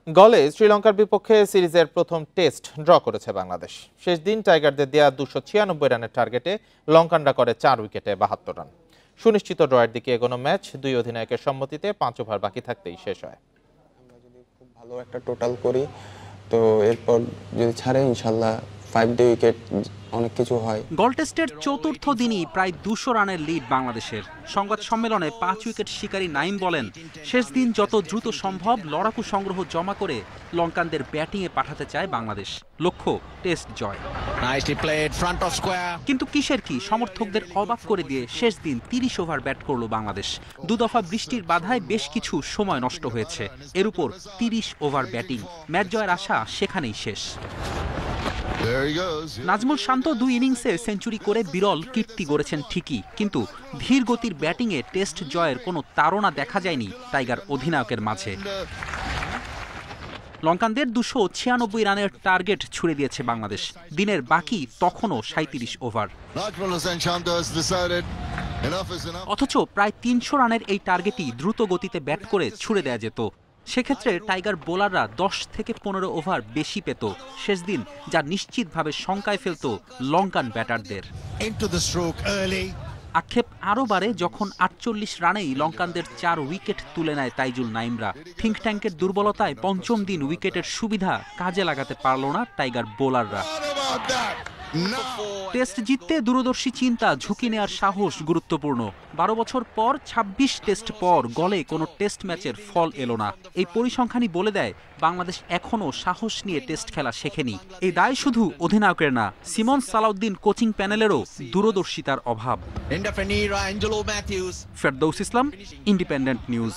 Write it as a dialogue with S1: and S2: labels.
S1: গলে শ্রীলঙ্কার বিপক্ষে সিরিজের প্রথম টেস্ট ড্র করেছে বাংলাদেশ। শেষ দিন টাইগারদের দেয়া 296 রানের টার্গেটে লঙ্কানরা করে 4 উইকেটে 72 রান। সুনিশ্চিত ড্রয়ের দিকে এগোনো ম্যাচ দুই অধিনায়কের সম্মতিতে 5 ওভার বাকি থাকতেই শেষ হয়।
S2: আমরা যদি খুব ভালো একটা টোটাল করি তো এরপর যদি ছাড়ে ইনশাল্লাহ 5 ডে উইকেট অনেক কিছু হয়।
S3: গল টেস্টের চতুর্থ দিনই প্রায় 200 রানের লিড বাংলাদেশের। সংবাদ সম্মেলনে 5 উইকেট শিকারী নাইম বলেন, শেষ দিন যত দ্রুত সম্ভব লড়াকু সংগ্রহ জমা করে লঙ্কানদের ব্যাটিংয়ে পাঠাতে চায় বাংলাদেশ। লক্ষ্য টেস্ট জয়। কিন্তু কিসের কি, সমর্থকদের অবাক করে দিয়ে শেষ দিন 30 ওভার ব্যাট করল বাংলাদেশ। দুদফা বৃষ্টির বাধায় বেশ কিছু সময় নষ্ট হয়েছে। এর উপর 30 ওভার ব্যাটিং, ম্যাচ জয়ের আশা সেখানেই শেষ। নাজমুল শান্ত 2 ইনিংসে সেঞ্চুরি করে বিরল কীর্তি গড়েছেন ঠিকই, কিন্তু ধীর গতির ব্যাটিংয়ে টেস্ট জয়ের কোনো তাড়না দেখা যায়নি টাইগার অধিনায়কের মাঝে। লঙ্কানদের 296 রানের টার্গেট ছুড়ে দিয়েছে বাংলাদেশ। দিনের বাকি তখনও 37 ওভার। অথচ প্রায় 300 রানের এই টার্গেটই দ্রুত গতিতে ব্যাট করে ছুড়ে দেয়া যেত। সেক্ষেত্রে টাইগার বোলাররা 10 থেকে 15 ওভার বেশি পেত শেষ দিন, যা নিশ্চিতভাবে শঙ্কায় ফেলত লঙ্কান ব্যাটারদের। আক্ষেপ আরও বাড়ে যখন 48 রানেই লঙ্কানদের 4 উইকেট তুলে নেয় তাইজুল নাইমরা। থিঙ্ক ট্যাঙ্কের দুর্বলতায় পঞ্চম দিন উইকেটের সুবিধা কাজে লাগাতে পারল না টাইগার বোলাররা। টেস্ট জিততে দূরদর্শী চিন্তা, ঝুঁকি নেওয়ার সাহস গুরুত্বপূর্ণ। 12 বছর পর 26 টেস্ট পর গলে কোনো টেস্ট ম্যাচের ফল এলো না। এই পরিসংখ্যানই বলে দেয় বাংলাদেশ এখনও সাহস নিয়ে টেস্ট খেলা শেখেনি। এই দায় শুধু অধিনায়কের না, সিমন সালাউদ্দিন কোচিং প্যানেলেরও দূরদর্শিতার অভাব। ফেরদৌস ইসলাম, ইন্ডিপেন্ডেন্ট নিউজ।